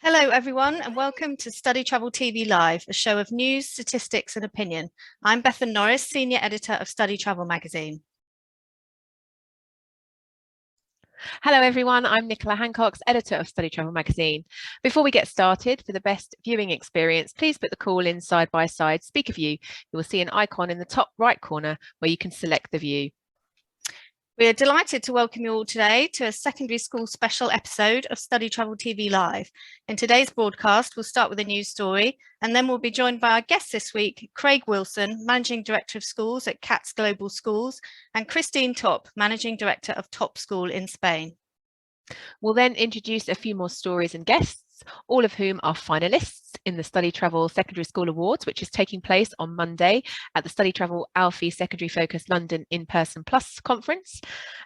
Hello everyone and welcome to StudyTravel TV Live, a show of news, statistics and opinion. I'm Bethan Norris, Senior Editor of StudyTravel Magazine. Hello everyone, I'm Nicola Hancock, Editor of StudyTravel Magazine. Before we get started, for the best viewing experience, please put the call in side by side speaker view. You will see an icon in the top right corner where you can select the view. We are delighted to welcome you all today to a secondary school special episode of StudyTravel TV Live. In today's broadcast, we'll start with a news story and then we'll be joined by our guests this week, Craig Wilson, Managing Director of Schools at CATS Global Schools, and Christine Top, Managing Director of Top School in Spain. We'll then introduce a few more stories and guests, all of whom are finalists in the StudyTravel Secondary School Awards, which is taking place on Monday at the StudyTravel Alfie Secondary Focus London In-Person Plus conference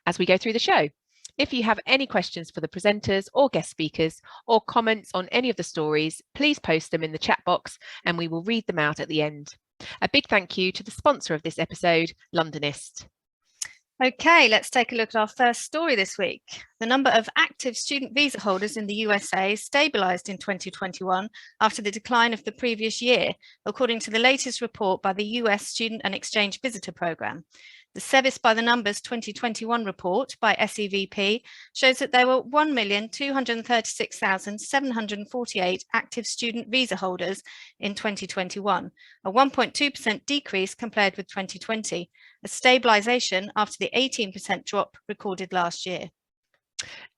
as we go through the show. If you have any questions for the presenters or guest speakers or comments on any of the stories, please post them in the chat box and we will read them out at the end. A big thank you to the sponsor of this episode, Londonist. Okay, let's take a look at our first story this week. The number of active student visa holders in the USA stabilised in 2021 after the decline of the previous year, according to the latest report by the US Student and Exchange Visitor Programme. The Service by the Numbers 2021 report by SEVP shows that there were 1,236,748 active student visa holders in 2021, a 1.2% decrease compared with 2020, a stabilisation after the 18% drop recorded last year.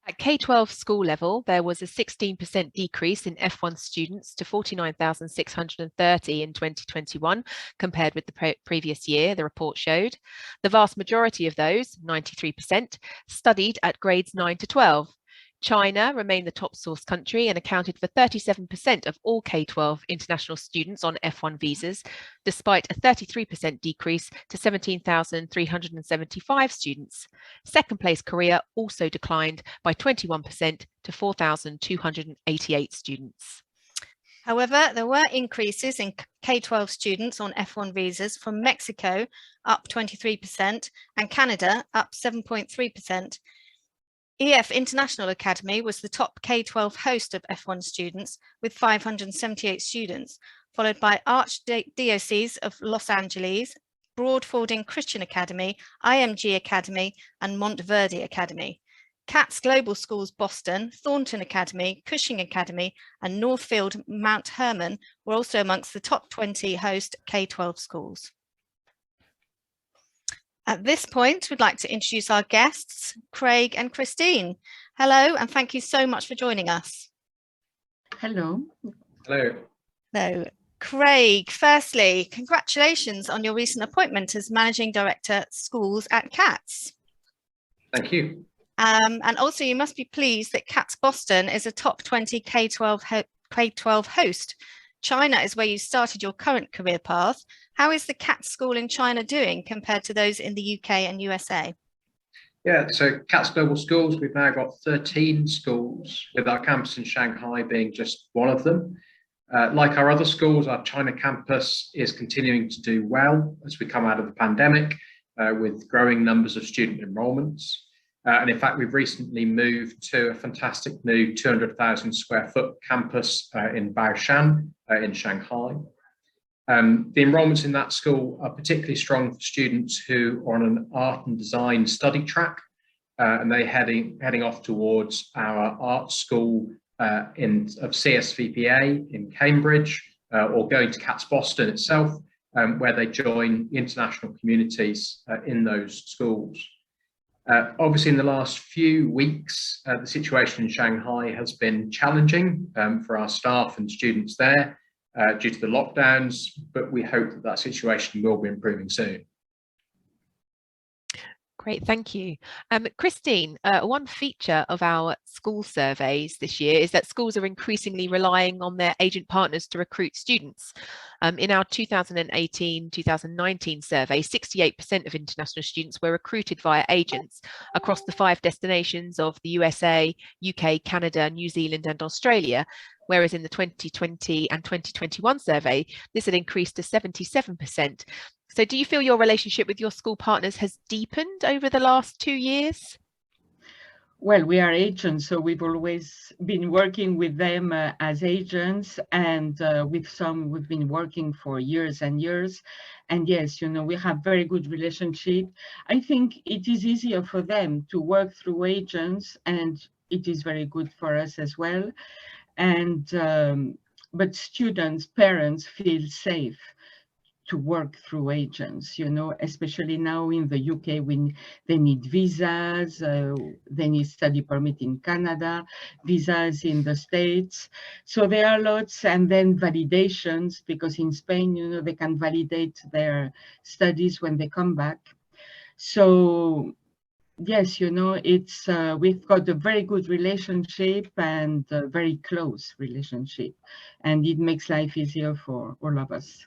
At K-12 school level, there was a 16% decrease in F1 students to 49,630 in 2021 compared with the previous year, the report showed. The vast majority of those, 93%, studied at grades 9 to 12. China remained the top source country and accounted for 37% of all K-12 international students on F1 visas, despite a 33% decrease to 17,375 students. Second place Korea also declined by 21% to 4,288 students. However, there were increases in K-12 students on F1 visas from Mexico, up 23%, and Canada, up 7.3%. EF International Academy was the top K-12 host of F1 students with 578 students, followed by Archdiocese of Los Angeles, Broadfording Christian Academy, IMG Academy, and Monteverdi Academy. CATS Global Schools Boston, Thornton Academy, Cushing Academy, and Northfield Mount Hermon were also amongst the top 20 host K-12 schools. At this point, we'd like to introduce our guests, Craig and Christine. Hello, and thank you so much for joining us. Hello. Hello. So, Craig, firstly, congratulations on your recent appointment as Managing Director Schools at CATS. Thank you. And also, you must be pleased that CATS Boston is a top 20 K-12 host. China is where you started your current career path. How is the CATS school in China doing compared to those in the UK and USA? Yeah, so CATS Global Schools, we've now got 13 schools, with our campus in Shanghai being just one of them. Like our other schools, our China campus is continuing to do well as we come out of the pandemic, with growing numbers of student enrollments. And in fact, we've recently moved to a fantastic new 200,000 square foot campus in Baoshan in Shanghai. The enrollments in that school are particularly strong for students who are on an art and design study track, and they're heading off towards our art school of CSVPA in Cambridge, or going to CATS Boston itself, where they join the international communities in those schools. Obviously, in the last few weeks, the situation in Shanghai has been challenging for our staff and students there due to the lockdowns, but we hope that that situation will be improving soon. Great, thank you. Christine, one feature of our school surveys this year is that schools are increasingly relying on their agent partners to recruit students. In our 2018-2019 survey, 68% of international students were recruited via agents across the 5 destinations of the USA, UK, Canada, New Zealand and Australia, whereas in the 2020 and 2021 survey, this had increased to 77%. So do you feel your relationship with your school partners has deepened over the last 2 years? Well, we are agents, so we've always been working with them as agents, and with some we've been working for years and years. And yes, you know, we have very good relationship. I think it is easier for them to work through agents, and it is very good for us as well. And but students, parents feel safe to work through agents, you know, especially now in the UK when they need visas, they need study permit in Canada, visas in the States. So there are lots, and then validations, because in Spain, you know, they can validate their studies when they come back. So yes, you know, it's we've got a very good relationship and a very close relationship, and it makes life easier for all of us.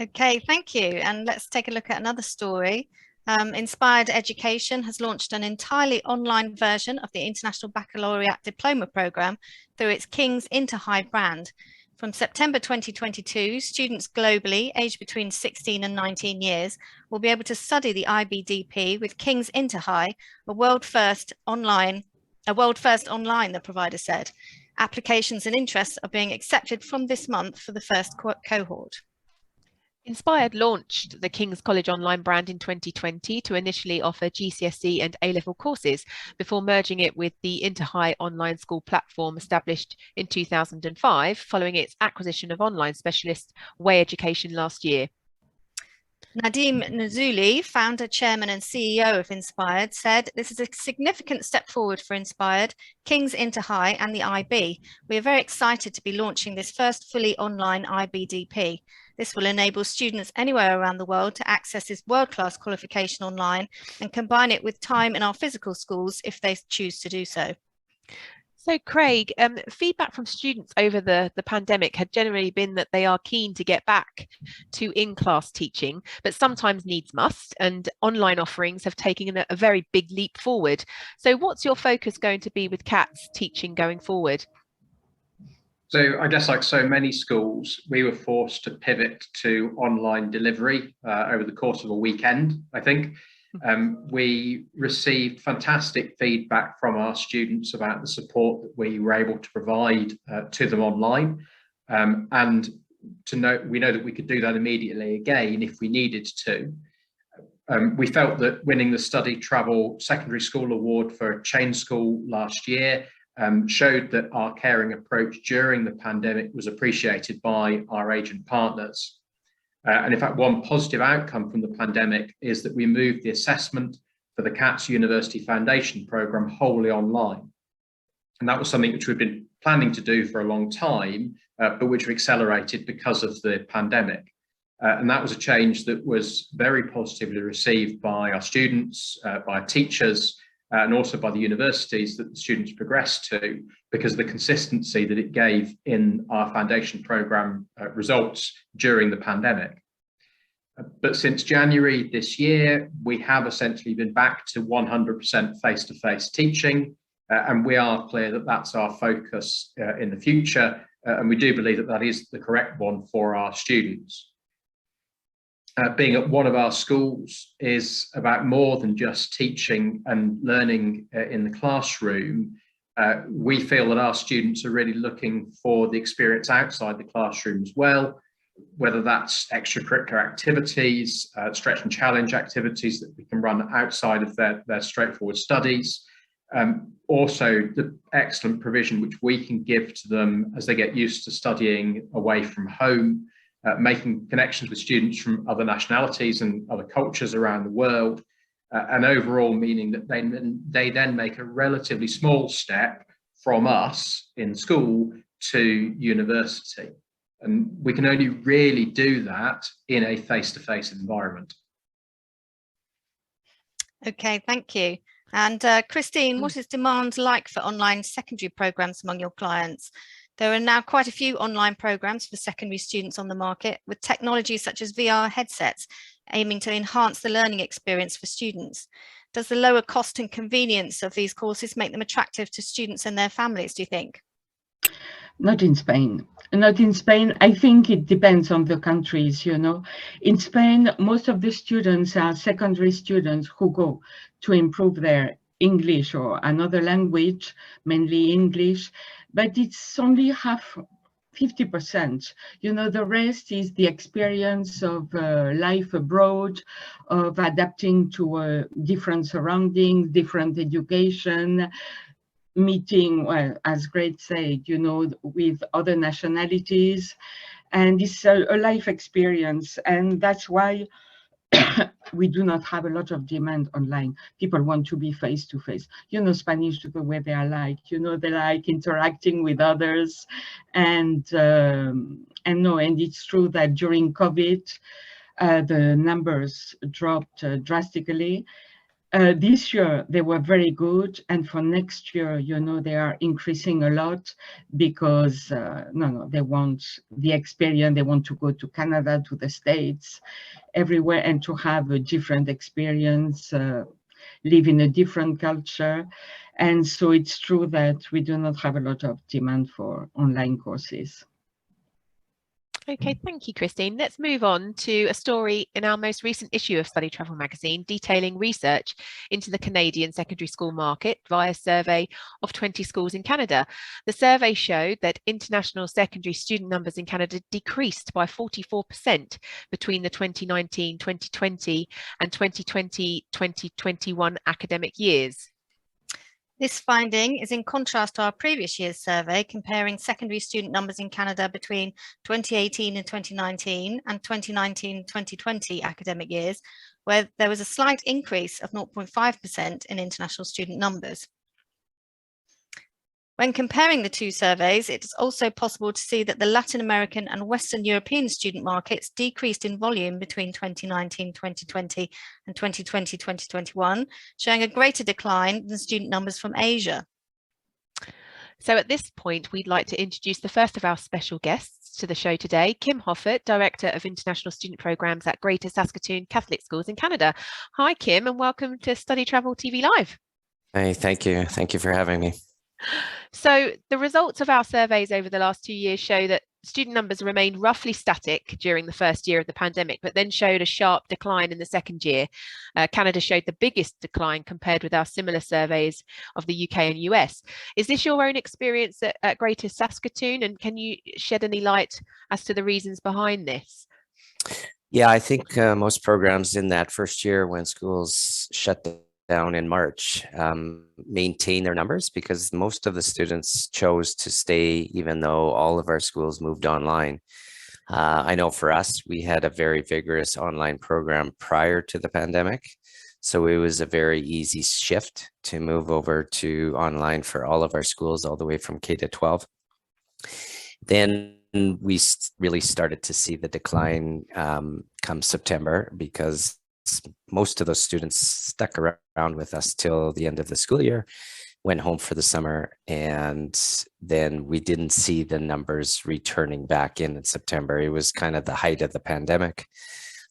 Okay, thank you. And let's take a look at another story. Inspired Education has launched an entirely online version of the International Baccalaureate Diploma Programme through its King's Interhigh brand. From September 2022, students globally aged between 16 and 19 years will be able to study the IBDP with King's Interhigh, a world first online, the provider said. Applications and interests are being accepted from this month for the first cohort. Inspired launched the King's College Online brand in 2020 to initially offer GCSE and A-level courses before merging it with the Interhigh online school platform established in 2005 following its acquisition of online specialist Way Education last year. Nadim Nazuli, founder, chairman and CEO of Inspired, said, "This is a significant step forward for Inspired, King's Interhigh and the IB. We are very excited to be launching this first fully online IBDP. This will enable students anywhere around the world to access this world-class qualification online and combine it with time in our physical schools if they choose to do so." So Craig, feedback from students over the pandemic had generally been that they are keen to get back to in-class teaching, but sometimes needs must, and online offerings have taken a very big leap forward. So what's your focus going to be with CATS teaching going forward? So I guess like so many schools, we were forced to pivot to online delivery over the course of a weekend, I think. We received fantastic feedback from our students about the support that we were able to provide to them online. And we know that we could do that immediately again if we needed to. We felt that winning the StudyTravel Secondary School Award for a chain school last year showed that our caring approach during the pandemic was appreciated by our agent partners. And in fact, one positive outcome from the pandemic is that we moved the assessment for the CATS University Foundation Programme wholly online. And that was something which we've been planning to do for a long time, but which we accelerated because of the pandemic. And that was a change that was very positively received by our students, by teachers, and also by the universities that the students progressed to, because of the consistency that it gave in our foundation programme results during the pandemic. But since January this year, we have essentially been back to 100% face-to-face teaching, and we are clear that that's our focus in the future, and we do believe that that is the correct one for our students. Being at one of our schools is about more than just teaching and learning in the classroom. We feel that our students are really looking for the experience outside the classroom as well, whether that's extracurricular activities, stretch and challenge activities that we can run outside of their straightforward studies. Also, the excellent provision which we can give to them as they get used to studying away from home, making connections with students from other nationalities and other cultures around the world, and overall meaning that they then make a relatively small step from us in school to university. And we can only really do that in a face-to-face environment. Okay, thank you. And Christine, what is demand like for online secondary programs among your clients? There are now quite a few online programs for secondary students on the market with technologies such as VR headsets aiming to enhance the learning experience for students. Does the lower cost and convenience of these courses make them attractive to students and their families, do you think? Not in Spain. Not in Spain. I think it depends on the countries, you know. In Spain, most of the students are secondary students who go to improve their English or another language, mainly English, but it's only 50%. You know, the rest is the experience of life abroad, of adapting to different surroundings, different education, meeting, well, as Greg said, you know, with other nationalities, and it's a life experience, and that's why we do not have a lot of demand online. People want to be face to face. You know, Spanish, the way they are like, you know, they like interacting with others, and no, and it's true that during COVID, the numbers dropped drastically. This year they were very good, and for next year, you know, they are increasing a lot because they want the experience. They want to go to Canada, to the States, everywhere, and to have a different experience, live in a different culture. And so it's true that we do not have a lot of demand for online courses. Okay, thank you, Christine. Let's move on to a story in our most recent issue of StudyTravel Magazine, detailing research into the Canadian secondary school market via a survey of 20 schools in Canada. The survey showed that international secondary student numbers in Canada decreased by 44% between the 2019-2020 and 2020-2021 academic years. This finding is in contrast to our previous year's survey comparing secondary student numbers in Canada between 2018 and 2019 and 2019-2020 academic years, where there was a slight increase of 0.5% in international student numbers. When comparing the two surveys, it is also possible to see that the Latin American and Western European student markets decreased in volume between 2019-2020 and 2020-2021, showing a greater decline than student numbers from Asia. So at this point, we'd like to introduce the first of our special guests to the show today, Kim Hoffart, Director of International Student Programs at Greater Saskatoon Catholic Schools in Canada. Hi, Kim, and welcome to StudyTravel TV Live. Hey, thank you. Thank you for having me. So the results of our surveys over the last 2 years show that student numbers remained roughly static during the first year of the pandemic, but then showed a sharp decline in the second year. Canada showed the biggest decline compared with our similar surveys of the UK and US. Is this your own experience at Greater Saskatoon, and can you shed any light as to the reasons behind this? Yeah, I think most programs in that first year when schools shut down in March maintain their numbers because most of the students chose to stay even though all of our schools moved online. I know for us, we had a very vigorous online program prior to the pandemic. So it was a very easy shift to move over to online for all of our schools, all the way from K to 12. Then we really started to see the decline come September because most of those students stuck around with us till the end of the school year, went home for the summer, and then we didn't see the numbers returning back in September. It was kind of the height of the pandemic.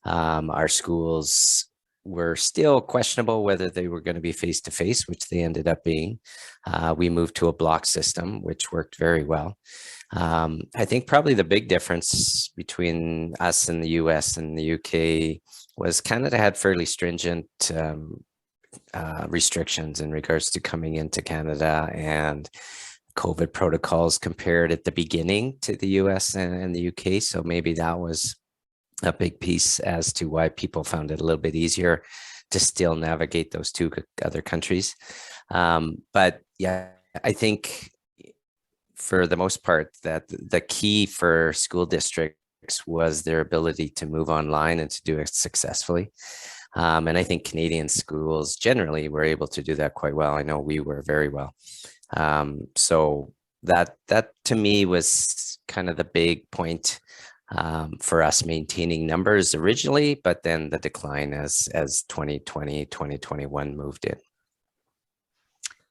Our schools were still questionable whether they were going to be face-to-face, which they ended up being. We moved to a block system, which worked very well. I think probably the big difference between us and the US and the UK was Canada had fairly stringent restrictions in regards to coming into Canada and COVID protocols compared at the beginning to the US and the UK. So maybe that was a big piece as to why people found it a little bit easier to still navigate those two other countries. But yeah, I think for the most part that the key for school districts was their ability to move online and to do it successfully. And I think Canadian schools generally were able to do that quite well. I know we were very well. So that to me was kind of the big point for us maintaining numbers originally, but then the decline as 2020, 2021 moved in.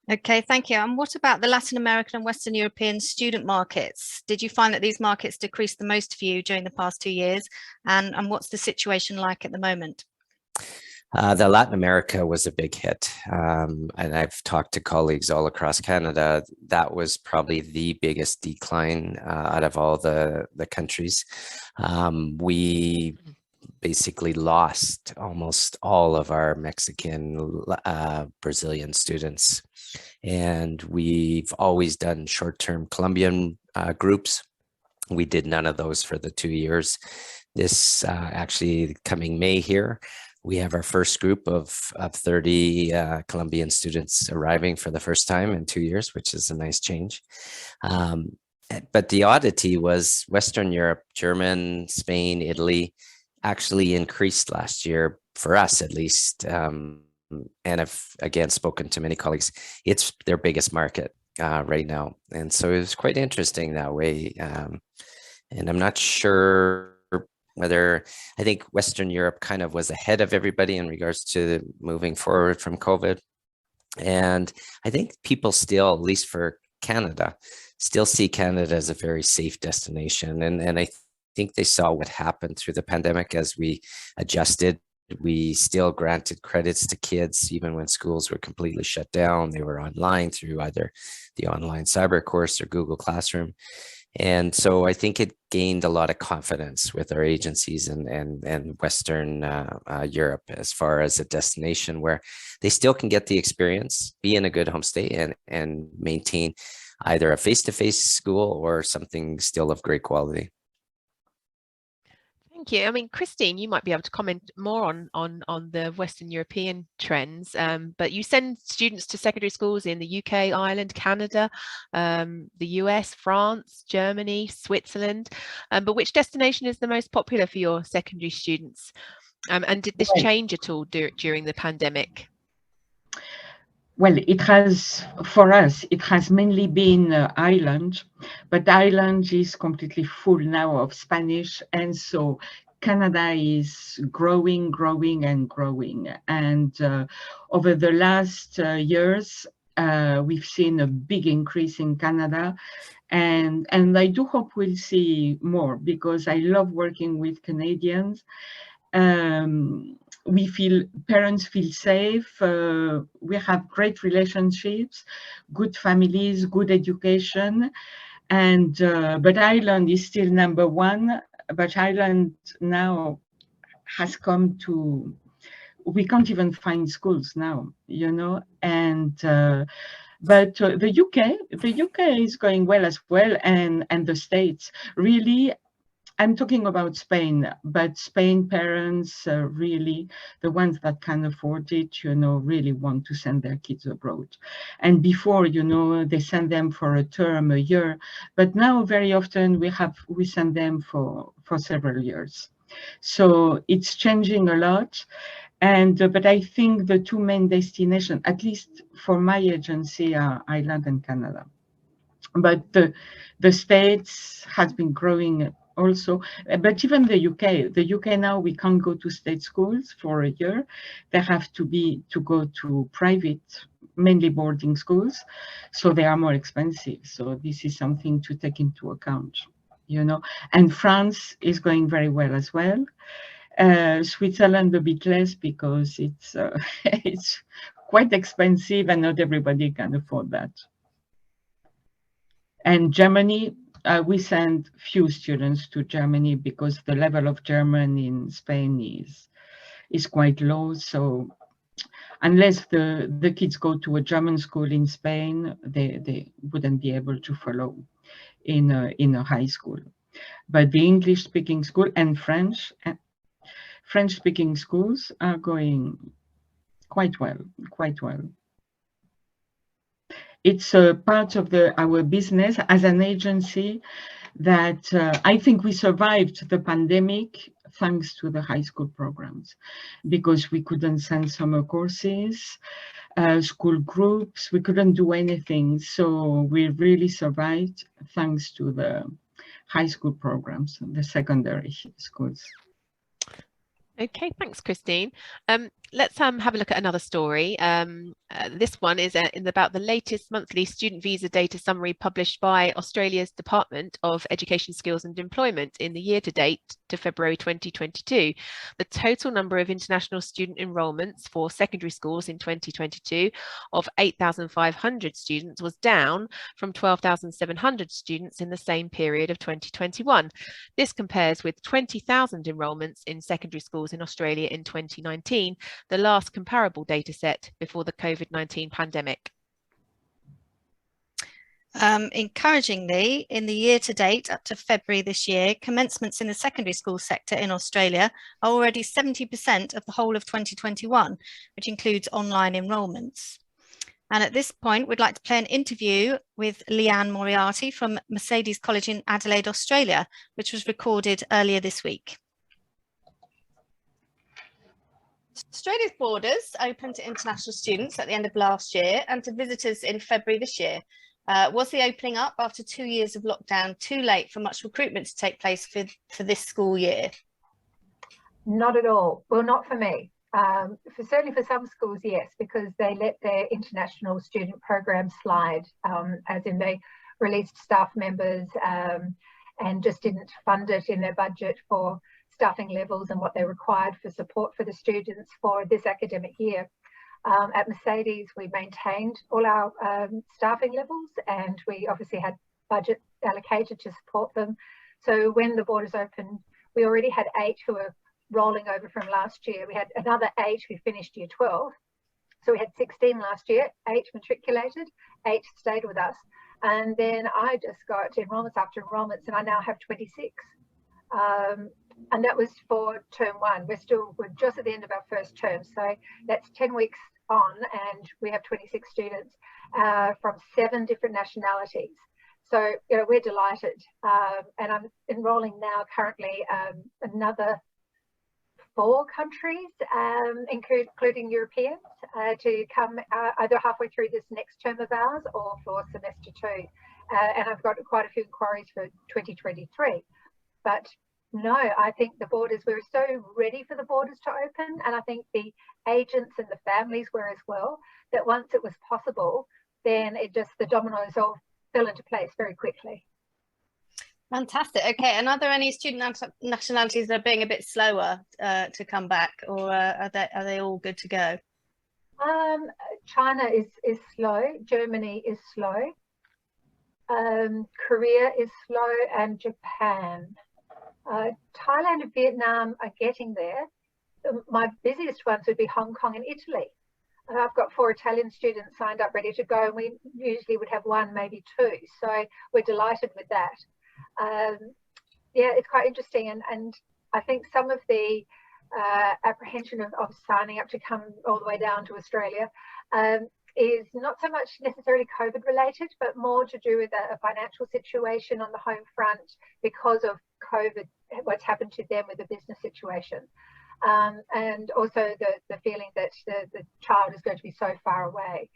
Okay, thank you. And what about the Latin American and Western European student markets? Did you find that these markets decreased the most for you during the past 2 years? And what's the situation like at the moment? The Latin America was a big hit. And I've talked to colleagues all across Canada. That was probably the biggest decline out of all the countries. We basically lost almost all of our Mexican, Brazilian students. And we've always done short-term Colombian groups. We did none of those for the 2 years. This actually coming May here, we have our first group of 30 Colombian students arriving for the first time in 2 years, which is a nice change. But the oddity was Western Europe, German, Spain, Italy actually increased last year, for us at least. And I've, again, spoken to many colleagues, it's their biggest market right now. And so it was quite interesting that way. And I'm not sure whether, I think Western Europe kind of was ahead of everybody in regards to moving forward from COVID. And I think people still, at least for Canada, still see Canada as a very safe destination. And I think they saw what happened through the pandemic as we adjusted. We still granted credits to kids, even when schools were completely shut down. They were online through either the online cyber course or Google Classroom. And so I think it gained a lot of confidence with our agencies and Western Europe as far as a destination where they still can get the experience, be in a good homestay and maintain either a face-to-face school or something still of great quality. Thank you. I mean, Christine, you might be able to comment more on the Western European trends, but you send students to secondary schools in the UK, Ireland, Canada, the US, France, Germany, Switzerland. But which destination is the most popular for your secondary students? And did this change at all during the pandemic? Well, it has, for us, it has mainly been Ireland, but Ireland is completely full now of Spanish. And so Canada is growing. And over the last years, we've seen a big increase in Canada. And I do hope we'll see more because I love working with Canadians. Parents feel safe, we have great relationships, good families, good education, and but Ireland is still number one. But Ireland now has come to, we can't even find schools now, you know, and but the UK is going well as well, and the States really. I'm talking about Spain, but Spain parents, really, the ones that can afford it, you know, really want to send their kids abroad. And before, you know, they send them for a term, a year, but now very often we send them for several years. So it's changing a lot. And but I think the two main destinations, at least for my agency, are Ireland and Canada. But the States has been growing also, but even the UK now, we can't go to state schools for a year. They have to go to private, mainly boarding schools, so they are more expensive. So this is something to take into account, you know. And France is going very well as well. Switzerland a bit less because it's it's quite expensive and not everybody can afford that. And Germany, we send few students to Germany because the level of German in Spain is quite low. So unless the kids go to a German school in Spain, they wouldn't be able to follow in a high school. But the English-speaking school and French-speaking schools are going quite well. It's a part of our business as an agency that I think we survived the pandemic thanks to the high school programs, because we couldn't send summer courses, school groups, we couldn't do anything. So we really survived thanks to high school programs, the secondary schools. Okay, thanks, Christine. Let's have a look at another story. This one is about the latest monthly student visa data summary published by Australia's Department of Education, Skills and Employment in the year to date to February 2022. The total number of international student enrolments for secondary schools in 2022 of 8,500 students was down from 12,700 students in the same period of 2021. This compares with 20,000 enrolments in secondary schools in Australia in 2019, the last comparable data set before the COVID-19 pandemic. Encouragingly, in the year to date up to February this year, commencements in the secondary school sector in Australia are already 70% of the whole of 2021, which includes online enrolments. And at this point, we'd like to play an interview with Leeanne Moriarty from Mercedes College in Adelaide, Australia, which was recorded earlier this week. Australia's borders opened to international students at the end of last year and to visitors in February this year. Was the opening up after 2 years of lockdown too late for much recruitment to take place for this school year? Not at all. Well, not for me. Certainly for some schools, yes, because they let their international student program slide, as in they released staff members and just didn't fund it in their budget for staffing levels and what they required for support for the students for this academic year. At Mercedes, we maintained all our staffing levels, and we obviously had budget allocated to support them. So when the borders opened, we already had 8 who were rolling over from last year. We had another 8 who finished year 12. So we had 16 last year, 8 matriculated, 8 stayed with us. And then I just got enrolments after enrolments, and I now have 26. And that was for term 1. We're just at the end of our first term. So that's 10 weeks on, and we have 26 students from 7 different nationalities. So, you know, we're delighted. And I'm enrolling now currently another 4 countries, including Europeans, to come either halfway through this next term of ours or for semester 2. And I've got quite a few inquiries for 2023. But no, I think the borders, we were so ready for the borders to open, and I think the agents and the families were as well, that once it was possible, then the dominoes all fell into place very quickly. Fantastic. Okay, and are there any student nationalities that are being a bit slower to come back, or are they all good to go? China is slow. Germany is slow. Korea is slow, and Japan. Thailand and Vietnam are getting there. My busiest ones would be Hong Kong and Italy. I've got 4 Italian students signed up ready to go, and we usually would have 1, maybe 2. So we're delighted with that. Yeah, it's quite interesting, and I think some of the apprehension of signing up to come all the way down to Australia is not so much necessarily COVID related, but more to do with a financial situation on the home front because of COVID, what's happened to them with the business situation. And also the feeling that the child is going to be so far away.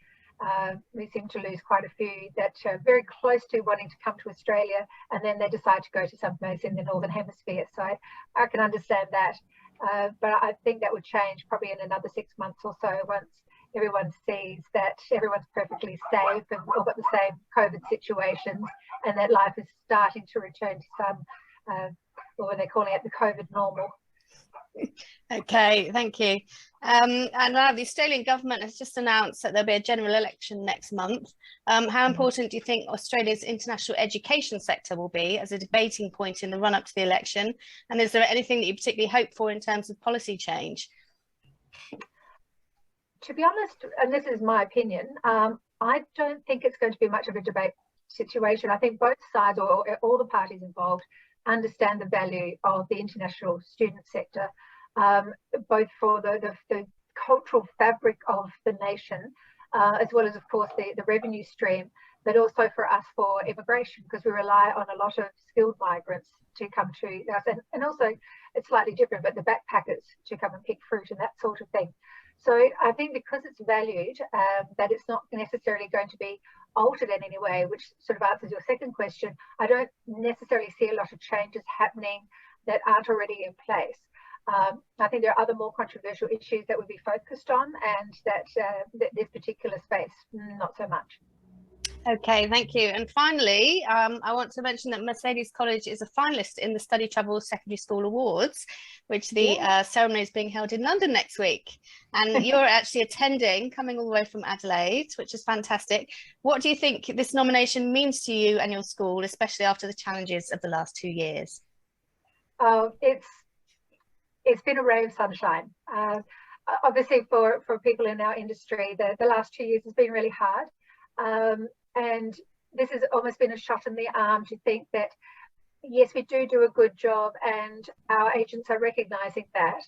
We seem to lose quite a few that are very close to wanting to come to Australia, and then they decide to go to some place in the Northern Hemisphere. So I can understand that. But I think that would change probably in another 6 months or so, once everyone sees that everyone's perfectly safe and all got the same COVID situations, and that life is starting to return to some, what they're calling it, the COVID normal. Okay, thank you. And now the Australian government has just announced that there'll be a general election next month. How important do you think Australia's international education sector will be as a debating point in the run-up to the election? And is there anything that you particularly hope for in terms of policy change? To be honest, and this is my opinion, I don't think it's going to be much of a debate situation. I think both sides, or all the parties involved, understand the value of the international student sector, both for the cultural fabric of the nation, as well as, of course, the revenue stream, but also for us for immigration, because we rely on a lot of skilled migrants to come to us. And also, it's slightly different, but the backpackers to come and pick fruit and that sort of thing. So I think because it's valued, that it's not necessarily going to be altered in any way, which sort of answers your second question. I don't necessarily see a lot of changes happening that aren't already in place. I think there are other more controversial issues that would be focused on, and that this particular space, not so much. Okay, thank you. And finally, I want to mention that Mercedes College is a finalist in the StudyTravel Secondary School Awards, which the ceremony is being held in London next week. And you're actually attending, coming all the way from Adelaide, which is fantastic. What do you think this nomination means to you and your school, especially after the challenges of the last 2 years? It's been a ray of sunshine. Obviously, for people in our industry, the last 2 years has been really hard. And this has almost been a shot in the arm to think that, yes, we do a good job, and our agents are recognising that,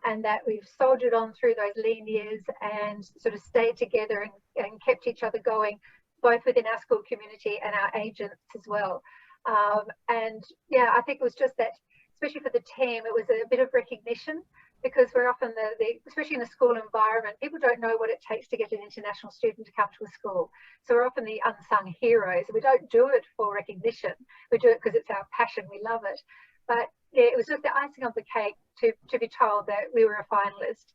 and that we've soldiered on through those lean years and sort of stayed together and kept each other going, both within our school community and our agents as well. And yeah, I think it was just that, especially for the team, it was a bit of recognition, because we're often especially in a school environment, people don't know what it takes to get an international student to come to a school. So we're often the unsung heroes. We don't do it for recognition. We do it because it's our passion. We love it. But yeah, it was just the icing on the cake to be told that we were a finalist.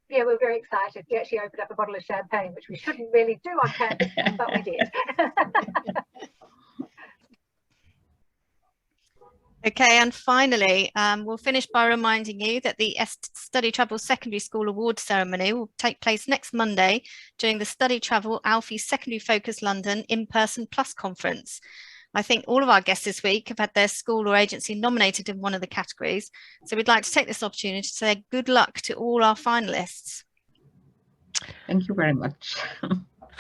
Yeah, we're very excited. We actually opened up a bottle of champagne, which we shouldn't really do on campus, but we did. Okay, and finally, we'll finish by reminding you that the StudyTravel Secondary School Awards ceremony will take place next Monday during the StudyTravel Alfie Secondary Focus London in-person plus conference. I think all of our guests this week have had their school or agency nominated in one of the categories, so we'd like to take this opportunity to say good luck to all our finalists. Thank you very much.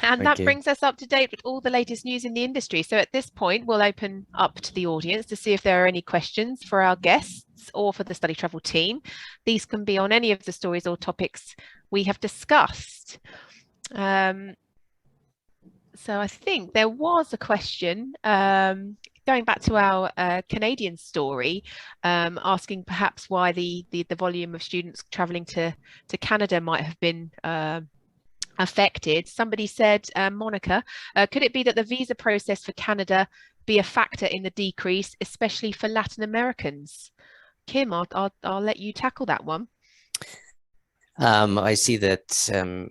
And that brings us up to date with all the latest news in the industry. So at this point, we'll open up to the audience to see if there are any questions for our guests or for the StudyTravel team. These can be on any of the stories or topics we have discussed. So I think there was a question going back to our Canadian story, asking perhaps why the volume of students travelling to Canada might have been affected. Somebody said, Monica, could it be that the visa process for Canada be a factor in the decrease, especially for Latin Americans? Kim, I'll let you tackle that one. I see that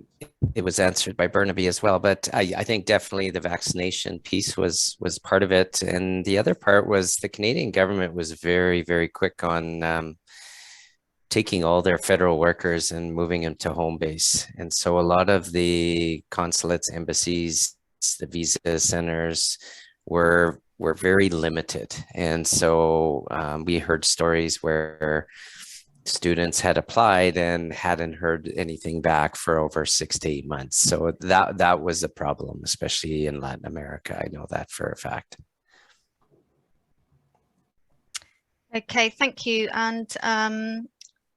it was answered by Burnaby as well, but I think definitely the vaccination piece was part of it, and the other part was the Canadian government was very, very quick on taking all their federal workers and moving them to home base. And so a lot of the consulates, embassies, the visa centers were very limited. And so we heard stories where students had applied and hadn't heard anything back for over 6 to 8 months. So that was a problem, especially in Latin America. I know that for a fact. Okay, thank you. And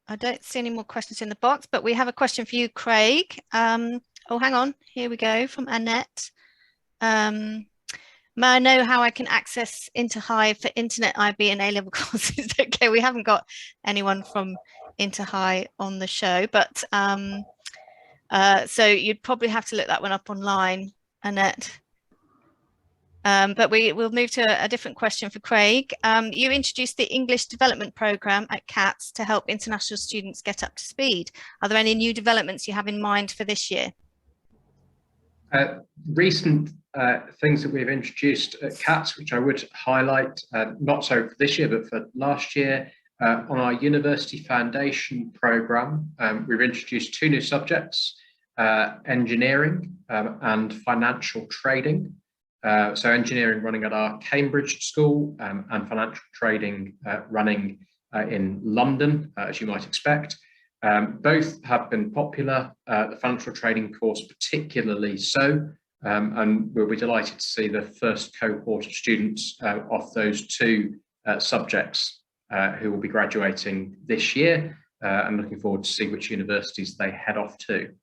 I don't see any more questions in the box, but we have a question for you, Craig. Oh, hang on. Here we go from Annette. May I know how I can access Interhigh for Internet IB and A-level courses? Okay, we haven't got anyone from Interhigh on the show, but so you'd probably have to look that one up online, Annette. But we'll move to a different question for Craig. You introduced the English Development Programme at CATS to help international students get up to speed. Are there any new developments you have in mind for this year? Recent things that we've introduced at CATS, which I would highlight, not so for this year, but for last year, on our University Foundation programme, we've introduced 2 new subjects, engineering and financial trading. So engineering running at our Cambridge school and financial trading running in London, as you might expect. Both have been popular, the financial trading course particularly so, and we'll be delighted to see the first cohort of students of those 2 subjects who will be graduating this year, and looking forward to see which universities they head off to.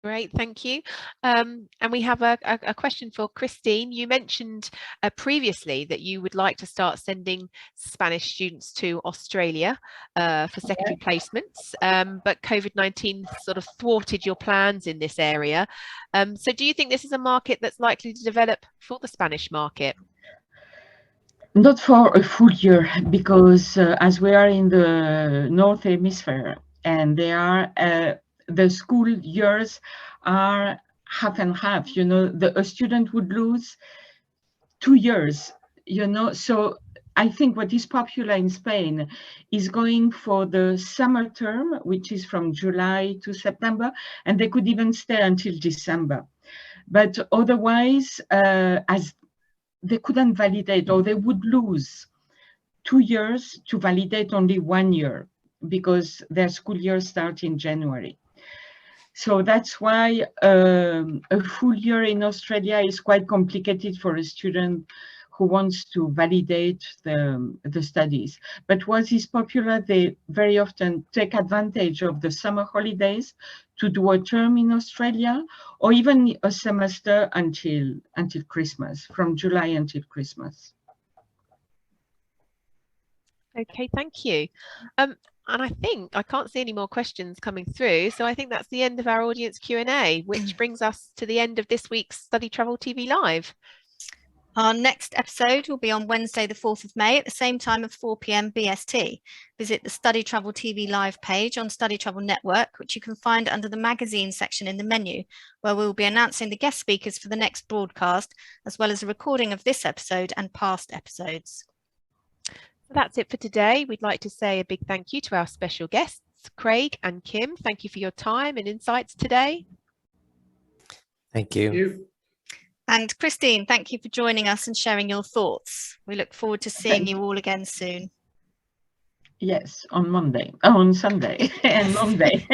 Great, thank you. And we have a question for Christine. You mentioned previously that you would like to start sending Spanish students to Australia for secondary placements, but COVID-19 sort of thwarted your plans in this area. So do you think this is a market that's likely to develop for the Spanish market? Not for a full year, because as we are in the North Hemisphere, and they are the school years are half and half. You know, a student would lose 2 years. You know, so I think what is popular in Spain is going for the summer term, which is from July to September, and they could even stay until December. But otherwise, as they couldn't validate, or they would lose 2 years to validate only 1 year, because their school year starts in January. So that's why a full year in Australia is quite complicated for a student who wants to validate the studies. But what is popular, they very often take advantage of the summer holidays to do a term in Australia, or even a semester until Christmas, from July until Christmas. Okay, thank you. And I think I can't see any more questions coming through, so I think that's the end of our audience Q&A, which brings us to the end of this week's StudyTravel TV Live. Our next episode will be on Wednesday, the 4th of May at the same time of 4 p.m. BST. Visit the StudyTravel TV Live page on StudyTravel Network, which you can find under the magazine section in the menu, where we will be announcing the guest speakers for the next broadcast, as well as a recording of this episode and past episodes. That's it for today. We'd like to say a big thank you to our special guests, Craig and Kim. Thank you for your time and insights today. Thank you. Thank you. And Christine, thank you for joining us and sharing your thoughts. We look forward to seeing you all again soon. Yes, on Monday, on Sunday and Monday.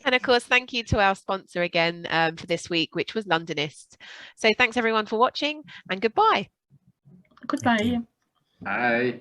And of course, thank you to our sponsor again for this week, which was Londonist. So thanks everyone for watching, and goodbye. Goodbye. Bye.